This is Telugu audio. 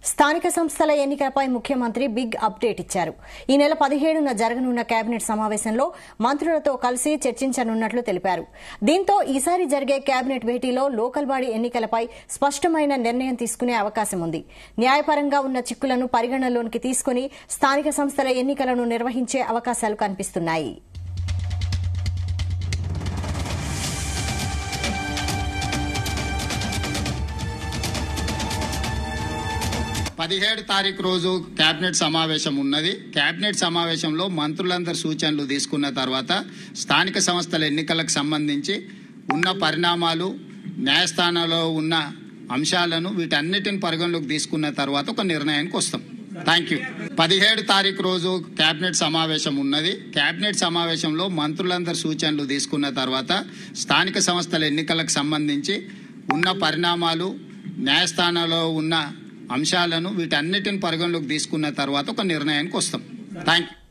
స్థానిక సంస్థల ఎన్నికలపై ముఖ్యమంత్రి బిగ్ అప్డేట్ ఇచ్చారు. ఈ నెల 17న జరగనున్న కేబినెట్ సమావేశంలో మంత్రులతో కలిసి చర్చించనున్నట్లు తెలిపారు. దీంతో ఈసారి జరిగే కేబినెట్ భేటీలో లోకల్ బాడీ ఎన్నికలపై స్పష్టమైన నిర్ణయం తీసుకునే అవకాశం ఉంది. న్యాయపరంగా ఉన్న చిక్కులను పరిగణనలోకి తీసుకుని స్థానిక సంస్థల ఎన్నికలను నిర్వహించే అవకాశాలు కనిపిస్తున్నాయి. తారీఖు రోజు కేబినెట్ సమావేశం ఉన్నది. కేబినెట్ సమావేశంలో మంత్రులందరి సూచనలు తీసుకున్న తర్వాత స్థానిక సంస్థల ఎన్నికలకు సంబంధించి ఉన్న పరిణామాలు, న్యాయస్థానంలో ఉన్న అంశాలను వీటన్నిటిని పరిగణలోకి తీసుకున్న తర్వాత ఒక నిర్ణయానికి వస్తాం. Thank you. 17 తారీఖు రోజు కేబినెట్ సమావేశం ఉన్నది. కేబినెట్ సమావేశంలో మంత్రులందరి సూచనలు తీసుకున్న తర్వాత స్థానిక సంస్థల ఎన్నికలకు సంబంధించి ఉన్న పరిణామాలు, న్యాయస్థానంలో ఉన్న అంశాలను వీటన్నిటిని పరిగణలోకి తీసుకున్న తర్వాత ఒక నిర్ణయానికి వస్తాం. Thank you.